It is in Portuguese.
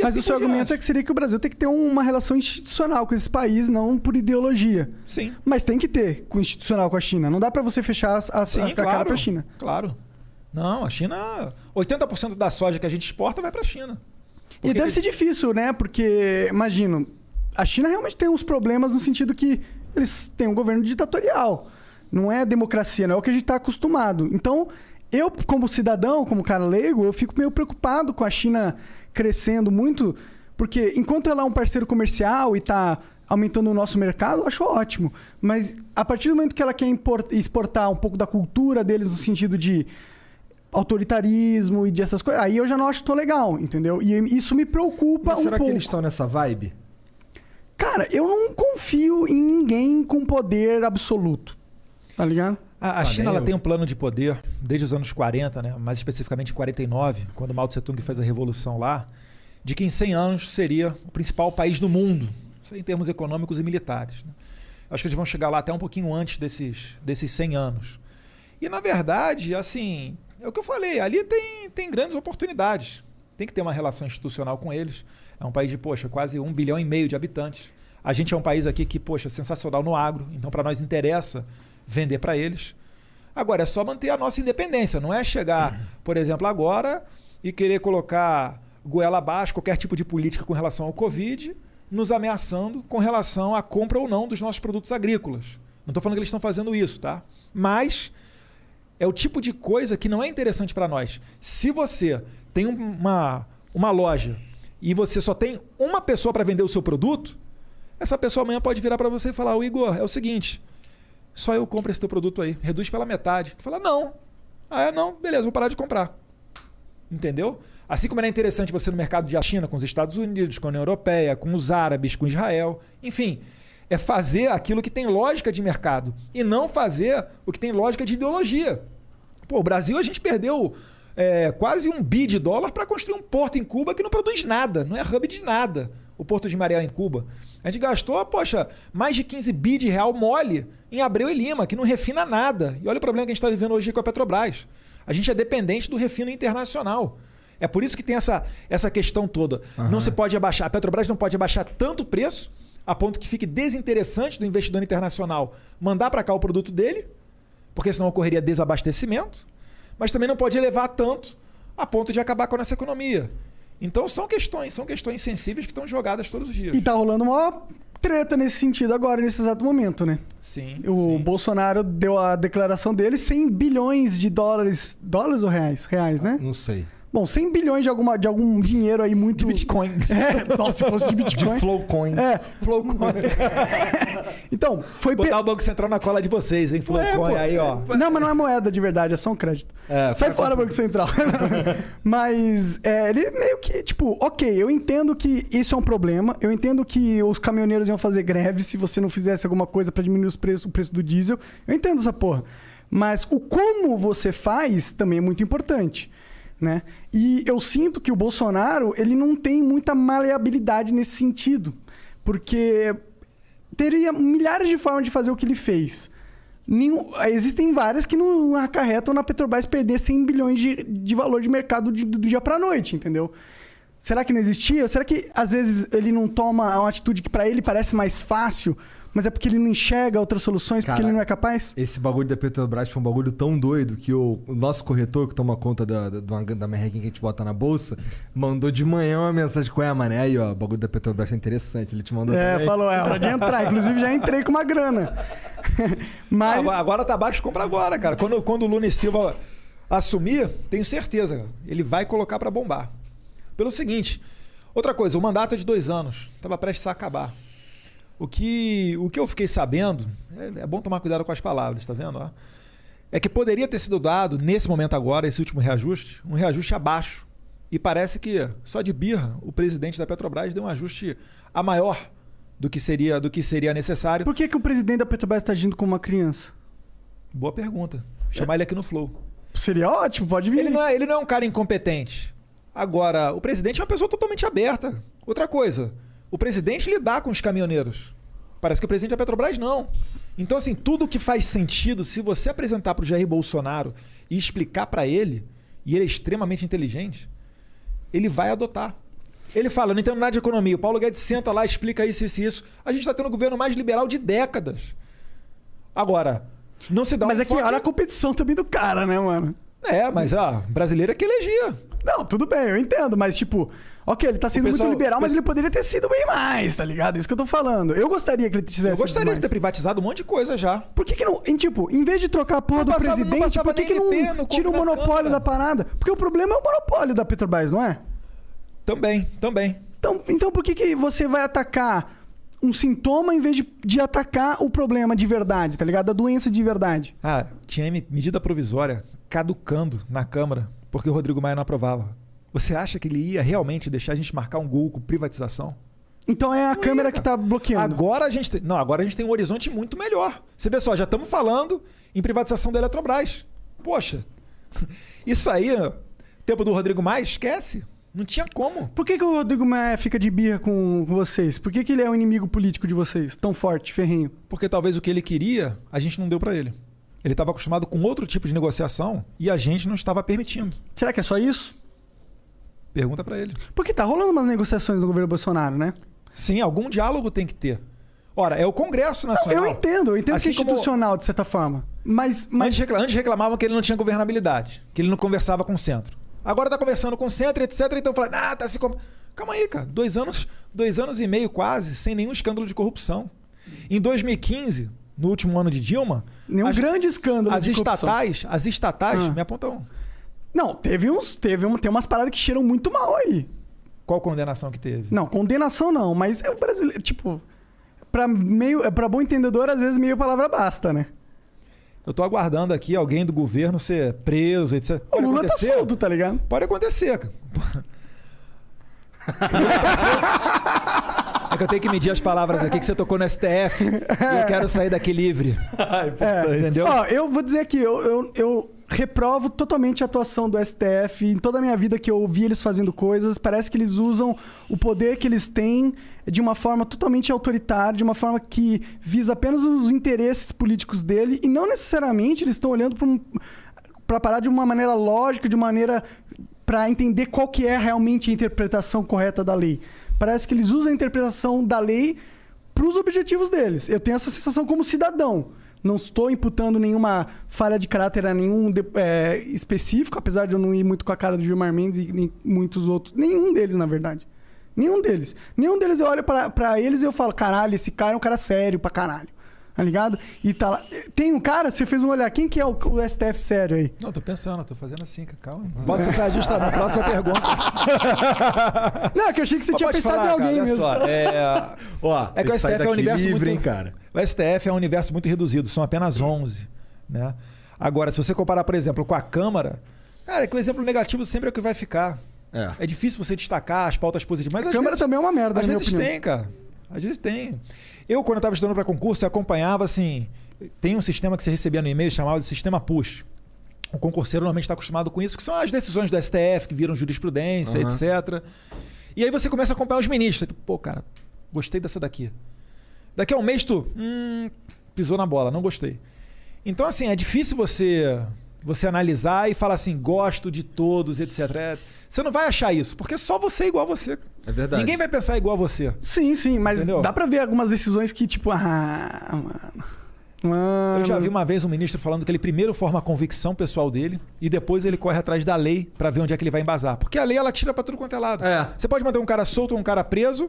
Mas o seu argumento seria que o Brasil tem que ter uma relação institucional com esses países, não por ideologia. Sim. Mas tem que ter com institucional com a China. Não dá para você fechar a cara para a China. Claro. Não, a China... 80% da soja que a gente exporta vai para a China. E deve ser difícil, né? Porque, imagino, a China realmente tem uns problemas no sentido que eles têm um governo ditatorial. Não é democracia, não é o que a gente está acostumado. Então, eu, como cidadão, como cara leigo, eu fico meio preocupado com a China crescendo muito, porque enquanto ela é um parceiro comercial e está aumentando o nosso mercado, eu acho ótimo. Mas a partir do momento que ela quer exportar um pouco da cultura deles no sentido de autoritarismo e de essas coisas, aí eu já não acho tão legal, entendeu? E isso me preocupa um pouco. Será que eles estão nessa vibe? Cara, eu não confio em ninguém com poder absoluto. Tá ligado? A China ela tem um plano de poder desde os anos 40, né? Mais especificamente em 49, quando Mao Tse-tung fez a revolução lá, de que em 100 anos seria o principal país do mundo, em termos econômicos e militares. Né? Acho que eles vão chegar lá até um pouquinho antes desses 100 anos. E, na verdade, assim, é o que eu falei, ali tem grandes oportunidades. Tem que ter uma relação institucional com eles. É um país de, quase 1,5 bilhão de habitantes. A gente é um país aqui que, sensacional no agro, então para nós interessa vender para eles. Agora, é só manter a nossa independência. Não é chegar, por exemplo, agora e querer colocar goela abaixo qualquer tipo de política com relação ao Covid, nos ameaçando com relação à compra ou não dos nossos produtos agrícolas. Não estou falando que eles estão fazendo isso, tá? Mas é o tipo de coisa que não é interessante para nós. Se você tem uma loja e você só tem uma pessoa para vender o seu produto, essa pessoa amanhã pode virar para você e falar: Igor, é o seguinte, só eu compro esse teu produto aí, reduz pela metade. Tu fala: não. Não, beleza, vou parar de comprar. Entendeu? Assim como era interessante você no mercado de China, com os Estados Unidos, com a União Europeia, com os árabes, com Israel, enfim, é fazer aquilo que tem lógica de mercado e não fazer o que tem lógica de ideologia. O Brasil, a gente perdeu quase $1 bi para construir um porto em Cuba que não produz nada, não é hub de nada, o Porto de Mariel em Cuba. A gente gastou, mais de 15 bi de real mole em Abreu e Lima, que não refina nada. E olha o problema que a gente está vivendo hoje com a Petrobras. A gente é dependente do refino internacional. É por isso que tem essa questão toda. Uhum. Não se pode abaixar, a Petrobras não pode abaixar tanto o preço, a ponto que fique desinteressante do investidor internacional mandar para cá o produto dele, porque senão ocorreria desabastecimento, mas também não pode elevar tanto a ponto de acabar com a nossa economia. Então são questões sensíveis que estão jogadas todos os dias. E tá rolando uma treta nesse sentido agora, nesse exato momento, né? Sim. O Bolsonaro deu a declaração dele, 100 bilhões de dólares. Dólares ou reais? Reais, né? Não sei. Bom, 100 bilhões de algum dinheiro aí muito... De Bitcoin. Nossa, se fosse de Bitcoin. De Flowcoin. Flowcoin. Então, foi... Botar o Banco Central na cola de vocês, hein? Flowcoin aí, ó. Não, mas não é moeda de verdade, é só um crédito. Sai fora, Banco Central. Mas ele meio que, ok, eu entendo que isso é um problema, eu entendo que os caminhoneiros iam fazer greve se você não fizesse alguma coisa pra diminuir o preço do diesel. Eu entendo essa porra. Mas o como você faz também é muito importante. Né? E eu sinto que o Bolsonaro ele não tem muita maleabilidade nesse sentido, porque teria milhares de formas de fazer o que ele fez. Existem várias que não acarretam na Petrobras perder 100 bilhões de valor de mercado do dia para a noite, entendeu? Será que não existia? Será que às vezes ele não toma uma atitude que para ele parece mais fácil, mas é porque ele não enxerga outras soluções, porque ele não é capaz? Esse bagulho da Petrobras foi um bagulho tão doido que o nosso corretor, que toma conta da merrequinha que a gente bota na bolsa, mandou de manhã uma mensagem com mané, aí, ó, o bagulho da Petrobras é interessante. Ele te mandou também. Falou, é hora de entrar. Inclusive, já entrei com uma grana. Mas... Agora tá baixo, compra agora, cara. Quando o Lula e Silva assumir, tenho certeza, cara, ele vai colocar para bombar. Pelo seguinte, outra coisa, o mandato é de 2 anos, estava prestes a acabar. O que eu fiquei sabendo, é bom tomar cuidado com as palavras, tá vendo? Ó? É que poderia ter sido dado, nesse momento agora, esse último reajuste, um reajuste abaixo. E parece que, só de birra, o presidente da Petrobras deu um ajuste a maior do que seria necessário. Por que o presidente da Petrobras está agindo como uma criança? Boa pergunta. Chamar ele aqui no Flow. Seria ótimo, pode vir. Ele não é um cara incompetente. Agora, o presidente é uma pessoa totalmente aberta. Outra coisa, o presidente lidar com os caminhoneiros. Parece que o presidente da Petrobras não. Então, assim, tudo que faz sentido, se você apresentar para o Jair Bolsonaro e explicar para ele, e ele é extremamente inteligente, ele vai adotar. Ele fala, não entendo nada de economia. O Paulo Guedes senta lá, explica isso, isso e isso. A gente está tendo o governo mais liberal de décadas. Agora, não se dá Mas é que olha a competição também do cara, né, mano? Mas brasileiro é que elegia. Não, tudo bem, eu entendo, mas tipo... Ok, ele tá sendo muito liberal, mas ele poderia ter sido bem mais, tá ligado? Isso que eu tô falando. Eu gostaria que ele tivesse Eu gostaria de ter privatizado um monte de coisa já. Por que não... Tipo, em vez de trocar a porra do presidente, por que não tira o monopólio da parada? Porque o problema é o monopólio da Petrobras, não é? Também. Então por que você vai atacar um sintoma em vez de atacar o problema de verdade, tá ligado? A doença de verdade. Tinha medida provisória caducando na Câmara porque o Rodrigo Maia não aprovava. Você acha que ele ia realmente deixar a gente marcar um gol com privatização? Então é a Câmara que tá bloqueando. Agora a gente tem um horizonte muito melhor. Você vê só, já estamos falando em privatização da Eletrobras. Poxa, isso aí, tempo do Rodrigo Maia, esquece. Não tinha como. Por que o Rodrigo Maia fica de birra com vocês? Por que ele é um inimigo político de vocês? Tão forte, ferrenho? Porque talvez o que ele queria, a gente não deu para ele. Ele estava acostumado com outro tipo de negociação e a gente não estava permitindo. Será que é só isso? Pergunta para ele. Porque tá rolando umas negociações no governo Bolsonaro, né? Sim, algum diálogo tem que ter. Ora, é o Congresso Nacional. Eu entendo assim que é institucional, de certa forma. Mas... Antes reclamavam que ele não tinha governabilidade, que ele não conversava com o centro. Agora tá conversando com o centro, etc. Então fala, tá se... Calma aí, cara. 2 anos e meio quase, sem nenhum escândalo de corrupção. Em 2015, no último ano de Dilma... Nenhum grande escândalo de corrupção. As estatais me apontam... Não, tem umas paradas que cheiram muito mal aí. Qual condenação que teve? Não, condenação não, mas é o brasileiro, tipo, pra bom entendedor, às vezes meio palavra basta, né? Eu tô aguardando aqui alguém do governo ser preso, etc. O Lula tá solto, tá ligado? Pode acontecer, cara. É que eu tenho que medir as palavras aqui que você tocou no STF e eu quero sair daqui livre. Entendeu? Eu vou dizer aqui, eu reprovo totalmente a atuação do STF. Em toda a minha vida que eu vi eles fazendo coisas, parece que eles usam o poder que eles têm de uma forma totalmente autoritária, de uma forma que visa apenas os interesses políticos dele e não necessariamente eles estão olhando para parar de uma maneira lógica, de uma maneira para entender qual que é realmente a interpretação correta da lei. Parece que eles usam a interpretação da lei para os objetivos deles. Eu tenho essa sensação como cidadão. Não estou imputando nenhuma falha de caráter a nenhum específico, apesar de eu não ir muito com a cara do Gilmar Mendes e nem muitos outros. Nenhum deles, na verdade. Nenhum deles. Nenhum deles eu olho pra eles e eu falo, caralho, esse cara é um cara sério pra caralho. Tá ligado? E tá lá. Tem um cara, você fez um olhar, quem que é o STF sério aí? Não, tô pensando, tô fazendo assim, calma. Bota essa ajusta na próxima pergunta. Não, que eu achei que você tinha pensado em alguém mesmo. Só, que o STF é um universo livre, muito... hein, cara? O STF é um universo muito reduzido, são apenas 11. Né? Agora, se você comparar, por exemplo, com a Câmara, cara, é que o exemplo negativo sempre é o que vai ficar. É difícil você destacar as pautas positivas. Mas a Câmara também é uma merda, às vezes tem, cara. Às vezes tem. Eu, quando eu estava estudando para concurso, eu acompanhava, assim... Tem um sistema que você recebia no e-mail chamado de sistema push. O concurseiro normalmente está acostumado com isso, que são as decisões do STF, que viram jurisprudência, etc. E aí você começa a acompanhar os ministros. Pô, cara, gostei dessa daqui. Daqui a um mês tu... pisou na bola, não gostei. Então, assim, é difícil você analisar e falar assim, gosto de todos, etc. Você não vai achar isso, porque só você é igual a você. É verdade. Ninguém vai pensar igual a você. Sim, mas entendeu? Dá pra ver algumas decisões que, tipo, mano. Eu já vi uma vez um ministro falando que ele primeiro forma a convicção pessoal dele e depois ele corre atrás da lei pra ver onde é que ele vai embasar. Porque a lei, ela tira pra tudo quanto é lado. Você pode manter um cara solto ou um cara preso,